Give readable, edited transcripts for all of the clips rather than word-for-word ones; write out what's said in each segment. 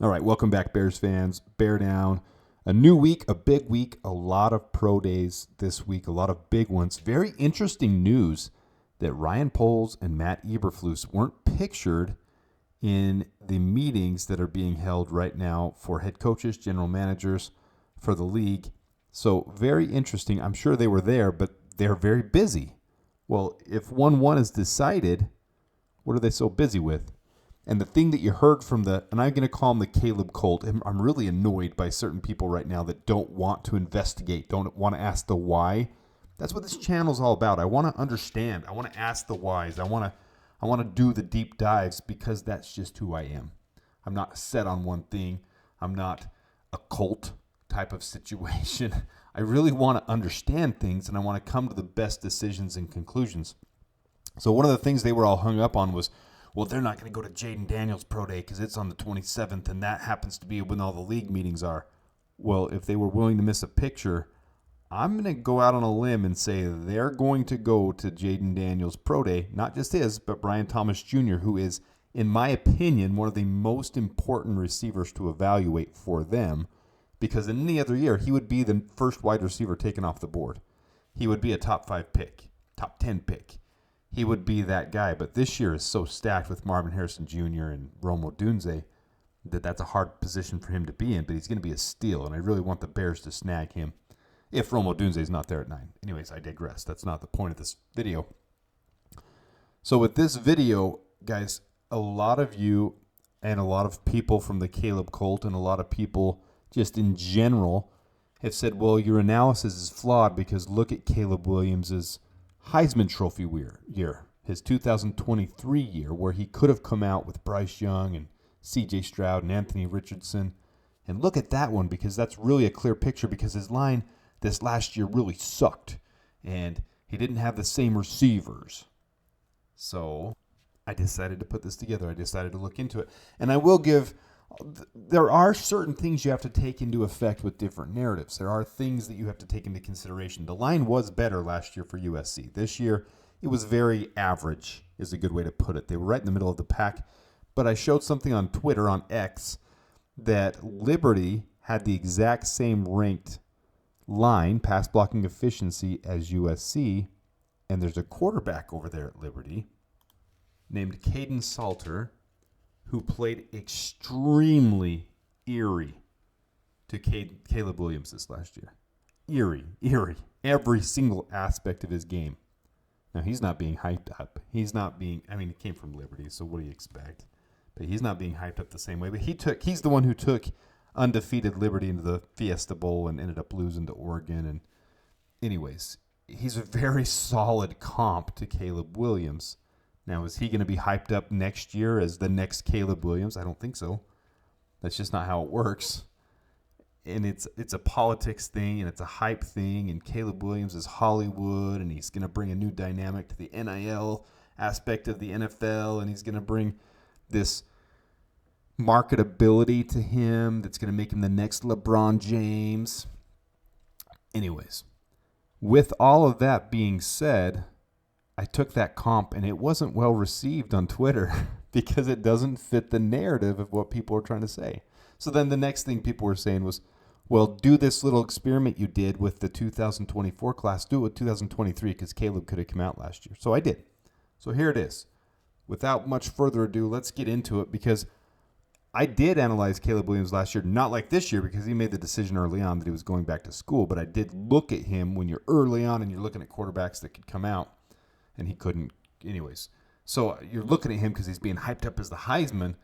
All right, welcome back, Bears fans. Bear down. A new week, a big week, a lot of pro days this week, a lot of big ones. Very interesting news that Ryan Poles and Matt Eberflus weren't pictured in the meetings that are being held right now for head coaches, general managers for the league. So very interesting. I'm sure they were there, but they're very busy. Well, if 1-1 is decided, what are they so busy with? And the thing that you heard from and I'm going to call him the Caleb cult. I'm really annoyed by certain people right now that don't want to investigate, don't want to ask the why. That's what this channel is all about. I want to understand. I want to ask the whys. I want to do the deep dives because that's just who I am. I'm not set on one thing. I'm not a cult type of situation. I really want to understand things, and I want to come to the best decisions and conclusions. So one of the things they were all hung up on was, well, they're not going to go to Jaden Daniels' pro day because it's on the 27th, and that happens to be when all the league meetings are. Well, if they were willing to miss a picture, I'm going to go out on a limb and say they're going to go to Jaden Daniels' pro day, not just his, but Brian Thomas Jr., who is, in my opinion, one of the most important receivers to evaluate for them, because in any other year, he would be the first wide receiver taken off the board. He would be a top 5 pick, top 10 pick. He would be that guy. But this year is so stacked with Marvin Harrison Jr. and Rome Odunze that's a hard position for him to be in, but he's going to be a steal, and I really want the Bears to snag him if Rome Odunze is not there at 9. Anyways, I digress. That's not the point of this video. So with this video, guys, a lot of you and a lot of people from the Caleb cult and a lot of people just in general have said, well, your analysis is flawed because look at Caleb Williams' Heisman Trophy year, his 2023 year, where he could have come out with Bryce Young and C.J. Stroud and Anthony Richardson. And look at that one because that's really a clear picture because his line this last year really sucked. And he didn't have the same receivers. So I decided to put this together. I decided to look into it. And I will give... There are certain things you have to take into effect with different narratives. There are things that you have to take into consideration. The line was better last year for USC. This year, it was very average, is a good way to put it. They were right in the middle of the pack. But I showed something on Twitter, on X, that Liberty had the exact same ranked line, pass blocking efficiency, as USC. And there's a quarterback over there at Liberty named Caden Salter, who played extremely eerie to Caleb Williams this last year. Eerie. Every single aspect of his game. Now, he's not being hyped up. He's he came from Liberty, so what do you expect? But he's not being hyped up the same way. But he's the one who took undefeated Liberty into the Fiesta Bowl and ended up losing to Oregon. And anyways, he's a very solid comp to Caleb Williams. Now, is he going to be hyped up next year as the next Caleb Williams? I don't think so. That's just not how it works. And it's a politics thing, and it's a hype thing, and Caleb Williams is Hollywood, and he's going to bring a new dynamic to the NIL aspect of the NFL, and he's going to bring this marketability to him that's going to make him the next LeBron James. Anyways, with all of that being said, I took that comp, and it wasn't well received on Twitter because it doesn't fit the narrative of what people are trying to say. So then the next thing people were saying was, well, do this little experiment you did with the 2024 class. Do it with 2023 because Caleb could have come out last year. So I did. So here it is. Without much further ado, let's get into it because I did analyze Caleb Williams last year, not like this year because he made the decision early on that he was going back to school, but I did look at him when you're early on and you're looking at quarterbacks that could come out. And he couldn't, anyways. So you're looking at him because he's being hyped up as the Heisman,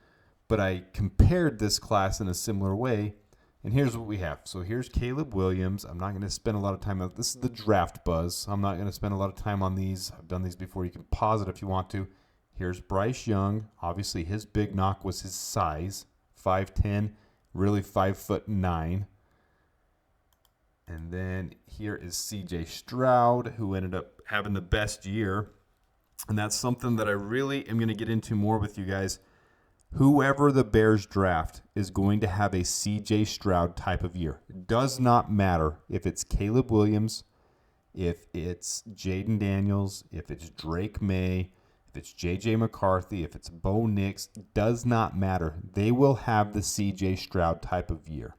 but I compared this class in a similar way, and here's what we have. So here's Caleb Williams. I'm not going to spend a lot of time on this. Is the draft buzz. I'm not going to spend a lot of time on these. I've done these before. You can pause it if you want to. Here's Bryce Young. Obviously, his big knock was his size, 5'10", really 5'9". And then here is C.J. Stroud, who ended up having the best year. And that's something that I really am going to get into more with you guys. Whoever the Bears draft is going to have a C.J. Stroud type of year. It does not matter if it's Caleb Williams, if it's Jaden Daniels, if it's Drake May, if if it's J.J. McCarthy, if it's Bo Nix, does not matter. They will have the C.J. Stroud type of year.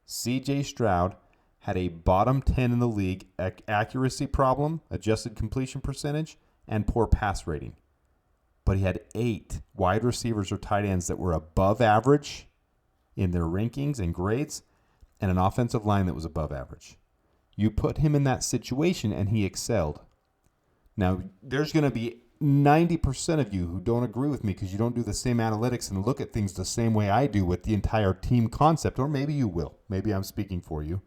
C.J. Stroud had a bottom 10 in the league accuracy problem, adjusted completion percentage, and poor pass rating. But he had 8 wide receivers or tight ends that were above average in their rankings and grades, and an offensive line that was above average. You put him in that situation, and he excelled. Now, there's going to be 90% of you who don't agree with me because you don't do the same analytics and look at things the same way I do with the entire team concept, or maybe you will. Maybe I'm speaking for you.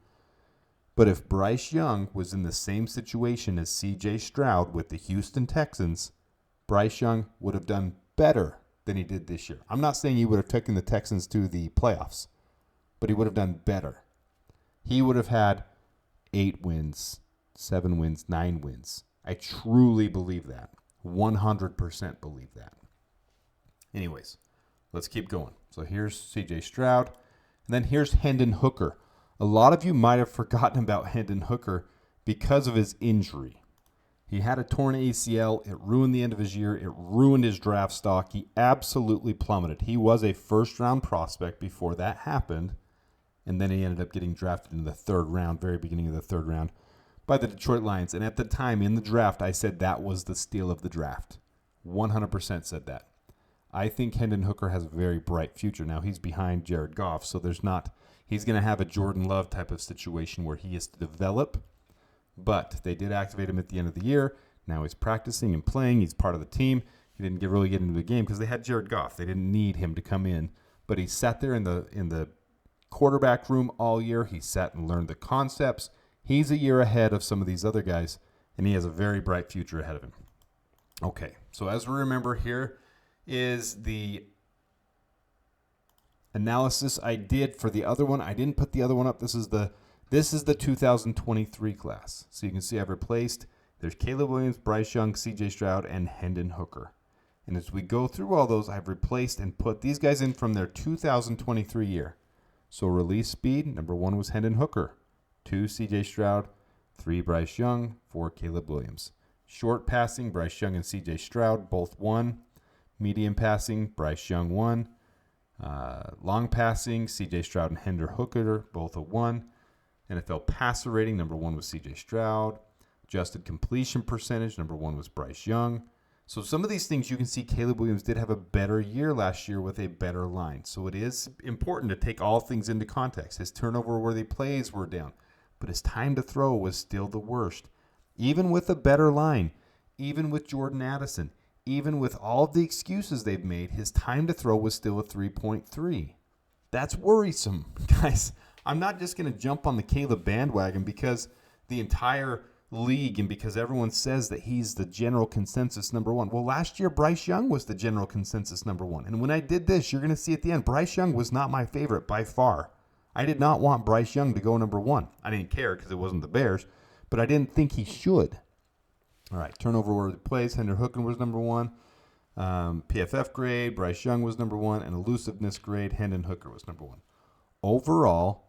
But if Bryce Young was in the same situation as C.J. Stroud with the Houston Texans, Bryce Young would have done better than he did this year. I'm not saying he would have taken the Texans to the playoffs, but he would have done better. He would have had 8 wins, 7 wins, 9 wins. I truly believe that. 100% believe that. Anyways, let's keep going. So here's C.J. Stroud. And then here's Hendon Hooker. A lot of you might have forgotten about Hendon Hooker because of his injury. He had a torn ACL. It ruined the end of his year. It ruined his draft stock. He absolutely plummeted. He was a first-round prospect before that happened. And then he ended up getting drafted in the 3rd round, very beginning of the 3rd round, by the Detroit Lions. And at the time in the draft, I said that was the steal of the draft. 100% said that. I think Hendon Hooker has a very bright future. Now, he's behind Jared Goff, so he's going to have a Jordan Love type of situation where he has to develop. But they did activate him at the end of the year. Now he's practicing and playing. He's part of the team. He didn't really get into the game because they had Jared Goff. They didn't need him to come in. But he sat there in the quarterback room all year. He sat and learned the concepts. He's a year ahead of some of these other guys, and he has a very bright future ahead of him. Okay, so as we remember, here is the analysis I did for the other one. I didn't put the other one up. This is the 2023 class. So you can see I've replaced, there's Caleb Williams, Bryce Young, C.J. Stroud, and Hendon Hooker. And as we go through all those, I've replaced and put these guys in from their 2023 year. So release speed, number 1 was Hendon Hooker, 2 C.J. Stroud, 3 Bryce Young, 4 Caleb Williams. Short passing, Bryce Young and C.J. Stroud, both 1. Medium passing, Bryce Young 1. Long passing, C.J. Stroud and Hendon Hooker, both a 1. NFL passer rating, number 1 was C.J. Stroud. Adjusted completion percentage, number 1 was Bryce Young. So some of these things you can see Caleb Williams did have a better year last year with a better line. So it is important to take all things into context. His turnover-worthy plays were down, but his time to throw was still the worst. Even with a better line, even with Jordan Addison, even with all of the excuses they've made, his time to throw was still a 3.3. That's worrisome, guys. I'm not just going to jump on the Caleb bandwagon because the entire league and because everyone says that he's the general consensus number 1. Well, last year, Bryce Young was the general consensus number 1. And when I did this, you're going to see at the end, Bryce Young was not my favorite by far. I did not want Bryce Young to go number 1. I didn't care because it wasn't the Bears, but I didn't think he should. All right, turnover-worthy plays, Hendon Hooker was number 1. PFF grade, Bryce Young was number 1. And elusiveness grade, Hendon Hooker was number 1. Overall,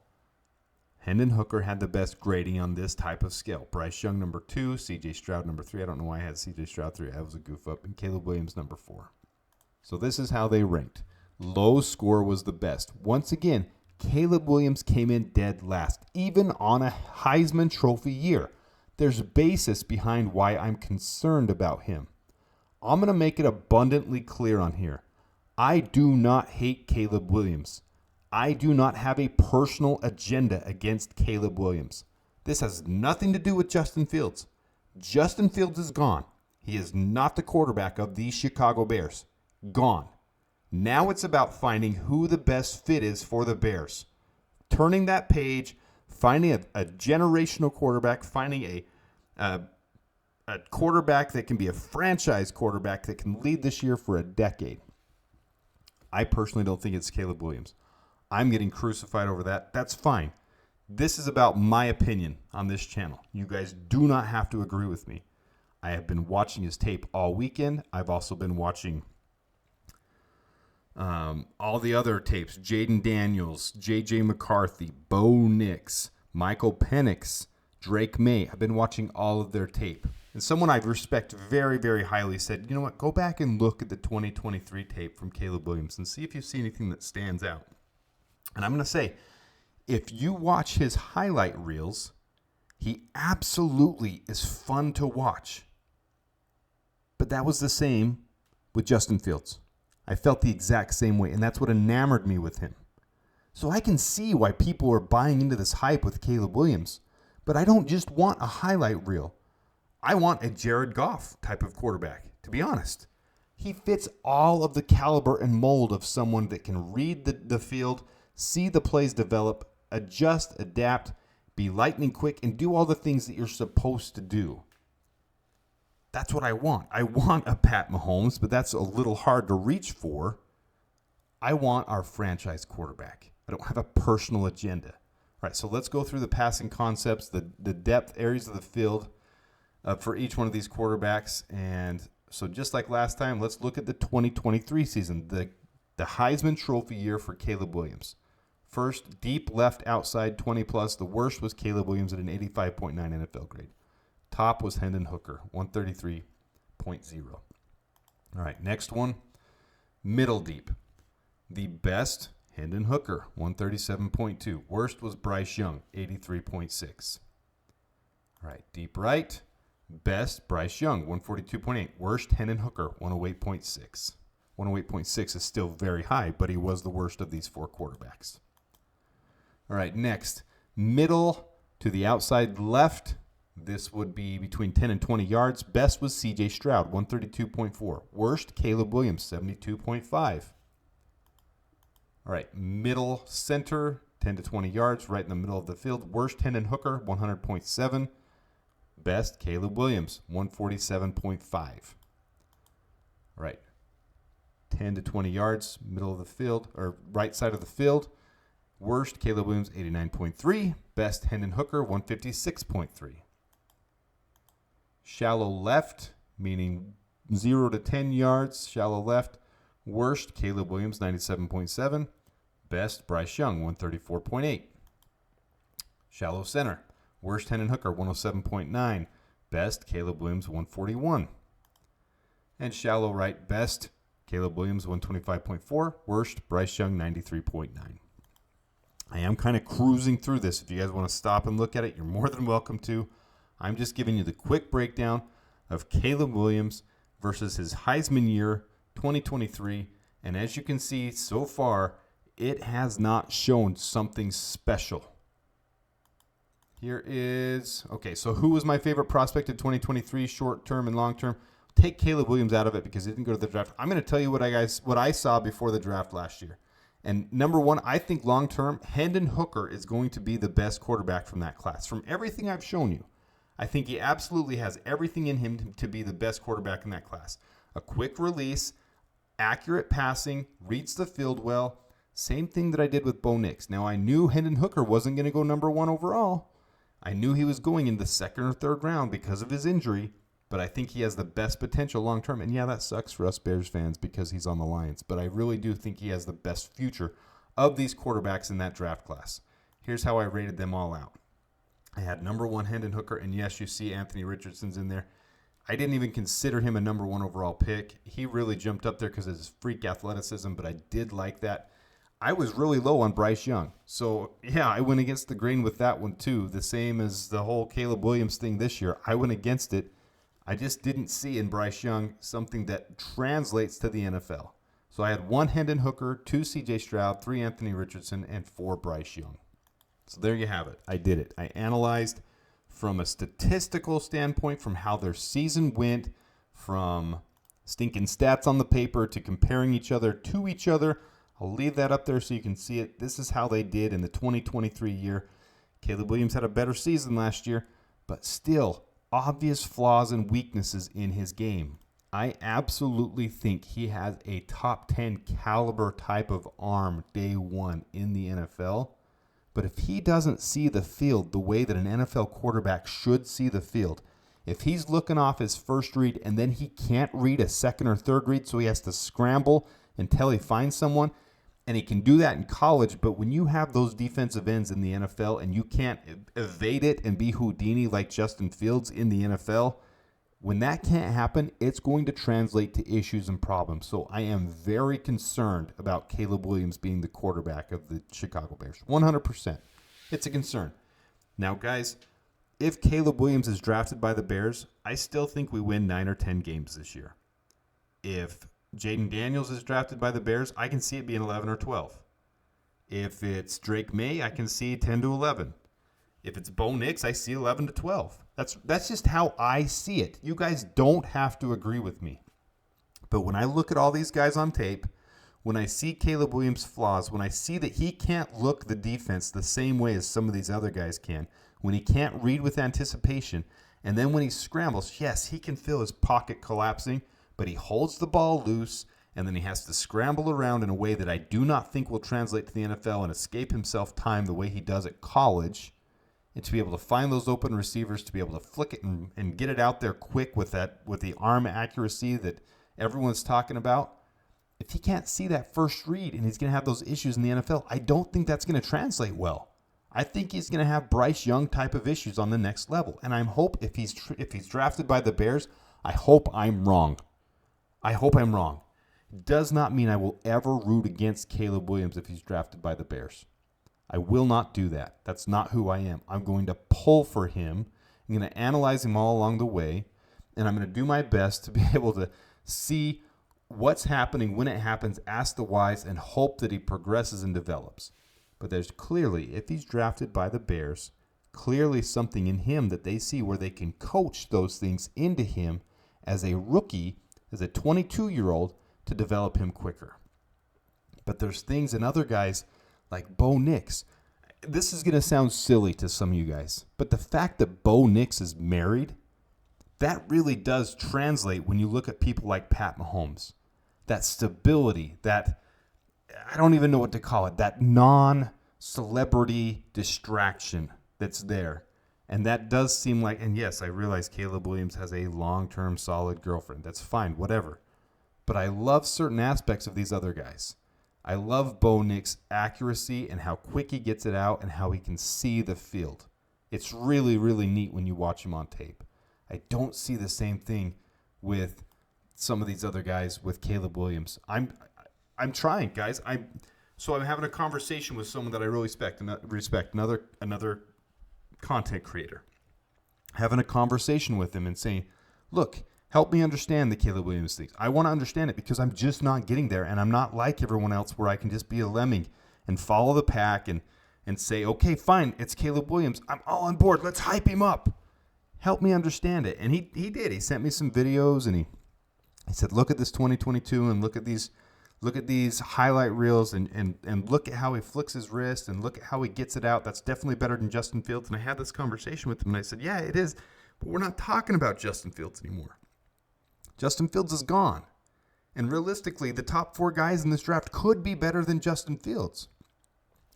Hendon Hooker had the best grading on this type of scale. Bryce Young, number 2. C.J. Stroud, number 3. I don't know why I had C.J. Stroud 3. That was a goof up. And Caleb Williams, number 4. So this is how they ranked. Low score was the best. Once again, Caleb Williams came in dead last, even on a Heisman Trophy year. There's basis behind why I'm concerned about him. I'm going to make it abundantly clear on here. I do not hate Caleb Williams. I do not have a personal agenda against Caleb Williams. This has nothing to do with Justin Fields. Justin Fields is gone. He is not the quarterback of the Chicago Bears. Gone. Now it's about finding who the best fit is for the Bears. Turning that page, finding a generational quarterback, finding a quarterback that can be a franchise quarterback that can lead this year for a decade. I personally don't think it's Caleb Williams. I'm getting crucified over that. That's fine. This is about my opinion on this channel. You guys do not have to agree with me. I have been watching his tape all weekend. I've also been watching all the other tapes. Jaden Daniels, J.J. McCarthy, Bo Nix, Michael Penix, Drake May. I've been watching all of their tape. And someone I respect very, very highly said, you know what, go back and look at the 2023 tape from Caleb Williams and see if you see anything that stands out. And I'm going to say, if you watch his highlight reels, he absolutely is fun to watch. But that was the same with Justin Fields. I felt the exact same way, and that's what enamored me with him. So I can see why people are buying into this hype with Caleb Williams, but I don't just want a highlight reel. I want a Jared Goff type of quarterback, to be honest. He fits all of the caliber and mold of someone that can read the field, see the plays develop, adjust, adapt, be lightning quick, and do all the things that you're supposed to do. That's what I want. I want a Pat Mahomes, but that's a little hard to reach for. I want our franchise quarterback. I don't have a personal agenda. All right, so let's go through the passing concepts, the depth areas of the field for each one of these quarterbacks. And so just like last time, let's look at the 2023 season, the Heisman Trophy year for Caleb Williams. First, deep left outside 20+. The worst was Caleb Williams at an 85.9 NFL grade. Top was Hendon Hooker, 133.0. All right, next one, middle deep. The best, Hendon Hooker, 137.2. Worst was Bryce Young, 83.6. All right, deep right, best, Bryce Young, 142.8. Worst, Hendon Hooker, 108.6. 108.6 is still very high, but he was the worst of these four quarterbacks. All right, next, middle to the outside left. This would be between 10 and 20 yards. Best was C.J. Stroud, 132.4. Worst, Caleb Williams, 72.5. All right, middle center, 10 to 20 yards, right in the middle of the field. Worst, Hendon Hooker, 100.7. Best, Caleb Williams, 147.5. All right, 10 to 20 yards, middle of the field, or right side of the field. Worst, Caleb Williams, 89.3. Best, Hendon Hooker, 156.3. Shallow left, meaning 0 to 10 yards, shallow left. Worst, Caleb Williams, 97.7. Best, Bryce Young, 134.8. Shallow center. Worst, Hendon Hooker, 107.9. Best, Caleb Williams, 141. And shallow right, best, Caleb Williams, 125.4. Worst, Bryce Young, 93.9. I am kind of cruising through this. If you guys want to stop and look at it, you're more than welcome to. I'm just giving you the quick breakdown of Caleb Williams versus his Heisman year, 2023. And as you can see so far, it has not shown something special. Here is, okay, so who was my favorite prospect in 2023, short term and long term? Take Caleb Williams out of it because he didn't go to the draft. I'm going to tell you what I saw before the draft last year. And number one, I think long term, Hendon Hooker is going to be the best quarterback from that class. From everything I've shown you, I think he absolutely has everything in him to be the best quarterback in that class. A quick release, accurate passing, reads the field well. Same thing that I did with Bo Nix. Now, I knew Hendon Hooker wasn't going to go number one overall. I knew he was going in the second or third round because of his injury, but I think he has the best potential long term. And yeah, that sucks for us Bears fans because he's on the Lions, but I really do think he has the best future of these quarterbacks in that draft class. Here's how I rated them all out. I had number one Hendon Hooker, and yes, you see Anthony Richardson's in there. I didn't even consider him a number one overall pick. He really jumped up there because of his freak athleticism, but I did like that. I was really low on Bryce Young. So, yeah, I went against the grain with that one, too. The same as the whole Caleb Williams thing this year. I went against it. I just didn't see in Bryce Young something that translates to the NFL. So I had 1 Hendon Hooker, 2 C.J. Stroud, 3 Anthony Richardson, and 4 Bryce Young. So there you have it. I did it. I analyzed from a statistical standpoint, from how their season went, from stinking stats on the paper to comparing each other to each other. I'll leave that up there so you can see it. This is how they did in the 2023 year. Caleb Williams had a better season last year, but still obvious flaws and weaknesses in his game. I absolutely think he has a top 10 caliber type of arm day one in the NFL. But if he doesn't see the field the way that an NFL quarterback should see the field, if he's looking off his first read and then he can't read a second or third read, so he has to scramble until he finds someone, and he can do that in college, but when you have those defensive ends in the NFL and you can't evade it and be Houdini like Justin Fields in the NFL, When that can't happen, it's going to translate to issues and problems. So I am very concerned about Caleb Williams being the quarterback of the Chicago Bears. 100%. It's a concern. Now, guys, if Caleb Williams is drafted by the Bears, I still think we win 9 or 10 games this year. If Jaden Daniels is drafted by the Bears, I can see it being 11 or 12. If it's Drake May, I can see 10 to 11. If it's Bo Nix, I see 11 to 12. That's just how I see it. You guys don't have to agree with me. But when I look at all these guys on tape, when I see Caleb Williams' flaws, when I see that he can't look the defense the same way as some of these other guys can, when he can't read with anticipation, and then when he scrambles, yes, he can feel his pocket collapsing, but he holds the ball loose, and then he has to scramble around in a way that I do not think will translate to the NFL and escape himself time the way he does at college. And to be able to find those open receivers, to be able to flick it and get it out there quick with the arm accuracy that everyone's talking about. If he can't see that first read and he's going to have those issues in the NFL, I don't think that's going to translate well. I think he's going to have Bryce Young type of issues on the next level. And I hope if he's drafted by the Bears, I hope I'm wrong. I hope I'm wrong. It does not mean I will ever root against Caleb Williams if he's drafted by the Bears. I will not do that. That's not who I am. I'm going to pull for him. I'm going to analyze him all along the way, and I'm going to do my best to be able to see what's happening when it happens, ask the whys, and hope that he progresses and develops. But there's clearly, if he's drafted by the Bears, clearly something in him that they see where they can coach those things into him as a rookie, as a 22-year-old, to develop him quicker. But there's things in other guys like Bo Nix. This is going to sound silly to some of you guys, but the fact that Bo Nix is married, that really does translate when you look at people like Pat Mahomes. That stability, that, I don't even know what to call it, that non-celebrity distraction that's there. And that does seem like, and yes, I realize Caleb Williams has a long-term solid girlfriend. That's fine, whatever. But I love certain aspects of these other guys. I love Bo Nix's accuracy and how quick he gets it out and how he can see the field. It's really, really neat when you watch him on tape. I don't see the same thing with some of these other guys with Caleb Williams. I'm trying, guys. I'm having a conversation with someone that I really respect, another content creator. Having a conversation with him and saying, look, help me understand the Caleb Williams things. I want to understand it because I'm just not getting there, and I'm not like everyone else where I can just be a lemming and follow the pack and say, okay, fine, it's Caleb Williams. I'm all on board. Let's hype him up. Help me understand it. And he did. He sent me some videos, and he said, look at this 2022 and look at these highlight reels and look at how he flicks his wrist and look at how he gets it out. That's definitely better than Justin Fields. And I had this conversation with him, and I said, yeah, it is, but we're not talking about Justin Fields anymore. Justin Fields is gone. And realistically, the top 4 guys in this draft could be better than Justin Fields.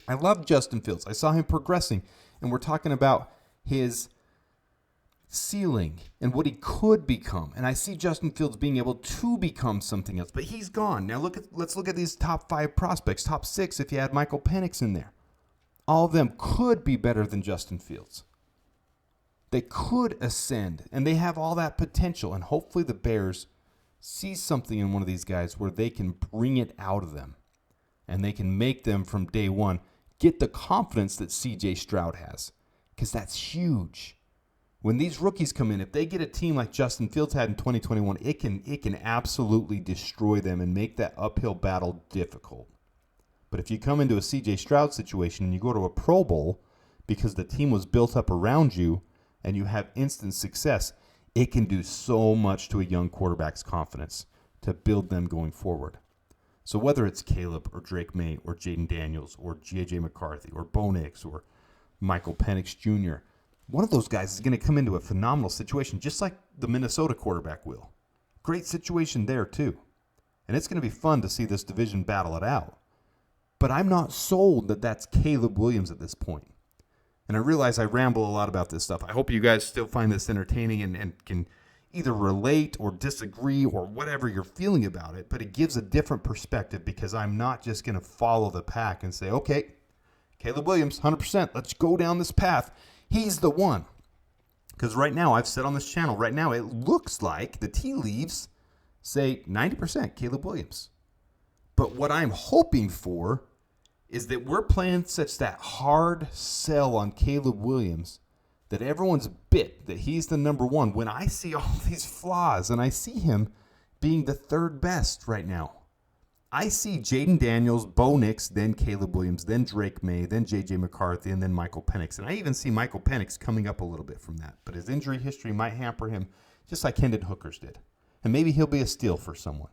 I love Justin Fields. I saw him progressing, and we're talking about his ceiling and what he could become. And I see Justin Fields being able to become something else, but he's gone. Now let's look at these top 5 prospects, top 6 if you had Michael Penix in there. All of them could be better than Justin Fields. They could ascend, and they have all that potential. And hopefully the Bears see something in one of these guys where they can bring it out of them. And they can make them from day one get the confidence that C.J. Stroud has. Because that's huge. When these rookies come in, if they get a team like Justin Fields had in 2021, it can absolutely destroy them and make that uphill battle difficult. But if you come into a C.J. Stroud situation and you go to a Pro Bowl because the team was built up around you, and you have instant success, it can do so much to a young quarterback's confidence to build them going forward. So whether it's Caleb or Drake May or Jaden Daniels or J.J. McCarthy or Bo Nix or Michael Penix Jr., one of those guys is going to come into a phenomenal situation, just like the Minnesota quarterback will. Great situation there, too. And it's going to be fun to see this division battle it out. But I'm not sold that that's Caleb Williams at this point. And I realize I ramble a lot about this stuff. I hope you guys still find this entertaining and can either relate or disagree or whatever you're feeling about it. But it gives a different perspective because I'm not just going to follow the pack and say, okay, Caleb Williams, 100%, let's go down this path. He's the one. Because right now, I've said on this channel, right now, it looks like the tea leaves say 90% Caleb Williams. But what I'm hoping for is that we're playing such that hard sell on Caleb Williams that everyone's bit that he's the number one when I see all these flaws and I see him being the third best right now. I see Jaden Daniels, Bo Nix, then Caleb Williams, then Drake May, then J.J. McCarthy, and then Michael Penix. And I even see Michael Penix coming up a little bit from that. But his injury history might hamper him just like Hendon Hooker's did. And maybe he'll be a steal for someone.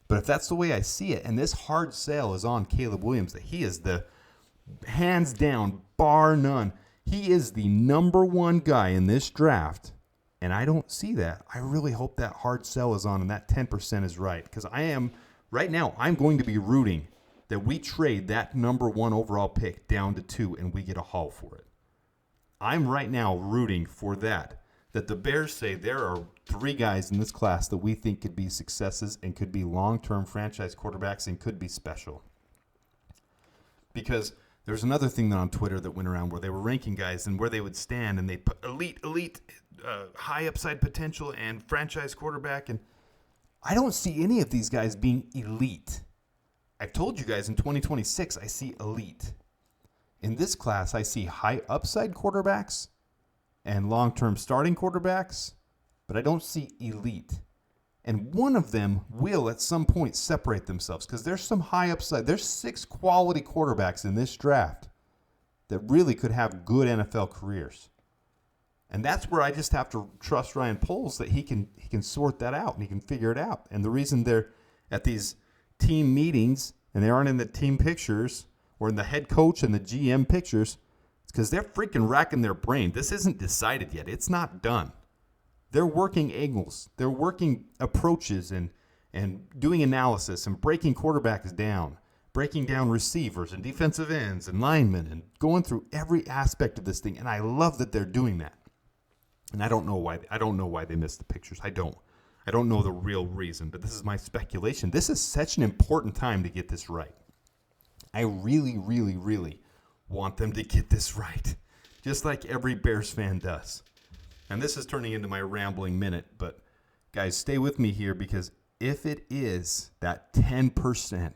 But if that's the way I see it, and this hard sale is on Caleb Williams, that he is the hands down, bar none, he is the number one guy in this draft, and I don't see that. I really hope that hard sell is on and that 10% is right. Because right now, I'm going to be rooting that we trade that number one overall pick down to 2 and we get a haul for it. I'm right now rooting for that the Bears say there are 3 guys in this class that we think could be successes and could be long-term franchise quarterbacks and could be special. Because there's another thing that on Twitter that went around where they were ranking guys and where they would stand and they put elite, high upside potential and franchise quarterback. And I don't see any of these guys being elite. I've told you guys in 2026 I see elite. In this class, I see high upside quarterbacks and long-term starting quarterbacks, but I don't see elite. And one of them will at some point separate themselves because there's some high upside. There's 6 quality quarterbacks in this draft that really could have good NFL careers. And that's where I just have to trust Ryan Poles that he can sort that out and he can figure it out. And the reason they're at these team meetings and they aren't in the team pictures or in the head coach and the GM pictures, it's because they're freaking racking their brain. This isn't decided yet. It's not done. They're working angles. They're working approaches and doing analysis and breaking quarterbacks down, breaking down receivers and defensive ends and linemen and going through every aspect of this thing. And I love that they're doing that. And I don't know why they missed the pictures. I don't know the real reason, but this is my speculation. This is such an important time to get this right. I really, really, really want them to get this right, just like every Bears fan does. And this is turning into my rambling minute, but guys, stay with me here because if it is that 10%,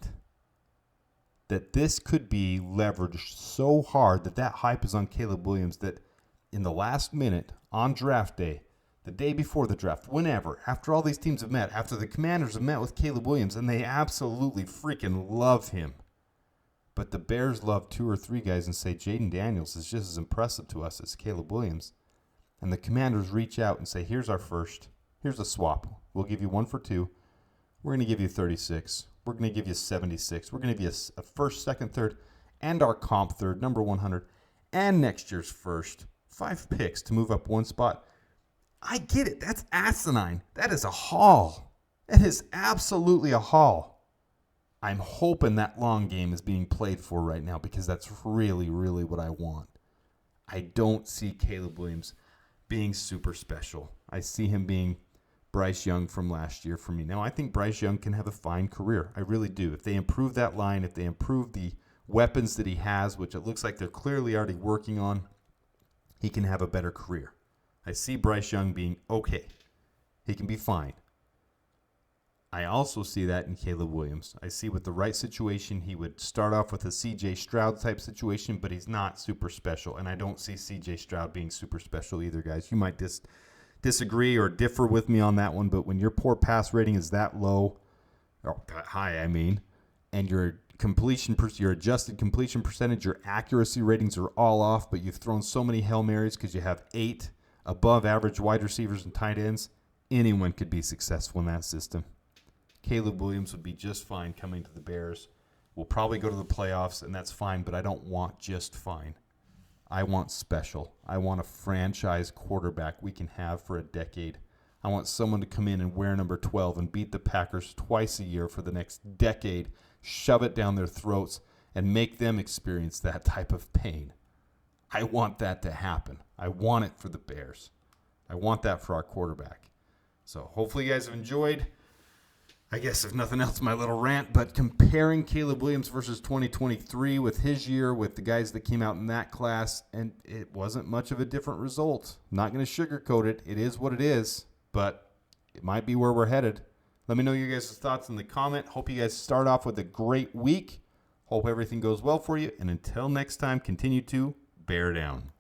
that this could be leveraged so hard that hype is on Caleb Williams that in the last minute on draft day, the day before the draft, whenever, after all these teams have met, after the Commanders have met with Caleb Williams, and they absolutely freaking love him. But the Bears love 2 or 3 guys and say Jaden Daniels is just as impressive to us as Caleb Williams. And the Commanders reach out and say, here's our first. Here's a swap. We'll give you 1 for 2. We're going to give you 36. We're going to give you 76. We're going to give you a first, second, third, and our comp third, number 100, and next year's first. 5 picks to move up 1 spot. I get it. That's asinine. That is a haul. That is absolutely a haul. I'm hoping that long game is being played for right now because that's really, really what I want. I don't see Caleb Williams being super special. I see him being Bryce Young from last year for me. Now, I think Bryce Young can have a fine career. I really do. If they improve that line, if they improve the weapons that he has, which it looks like they're clearly already working on, he can have a better career. I see Bryce Young being okay. He can be fine. I also see that in Caleb Williams. I see with the right situation, he would start off with a C.J. Stroud type situation, but he's not super special. And I don't see C.J. Stroud being super special either, guys. You might disagree or differ with me on that one, but when your poor pass rating is that low, or that high, I mean, and your adjusted completion percentage, your accuracy ratings are all off, but you've thrown so many Hail Marys because you have 8 above average wide receivers and tight ends, anyone could be successful in that system. Caleb Williams would be just fine coming to the Bears. We'll probably go to the playoffs, and that's fine, but I don't want just fine. I want special. I want a franchise quarterback we can have for a decade. I want someone to come in and wear number 12 and beat the Packers twice a year for the next decade, shove it down their throats, and make them experience that type of pain. I want that to happen. I want it for the Bears. I want that for our quarterback. So hopefully you guys have enjoyed. I guess if nothing else, my little rant, but comparing Caleb Williams versus 2023 with his year, with the guys that came out in that class, and it wasn't much of a different result. I'm not going to sugarcoat it. It is what it is, but it might be where we're headed. Let me know your guys' thoughts in the comment. Hope you guys start off with a great week. Hope everything goes well for you. And until next time, continue to bear down.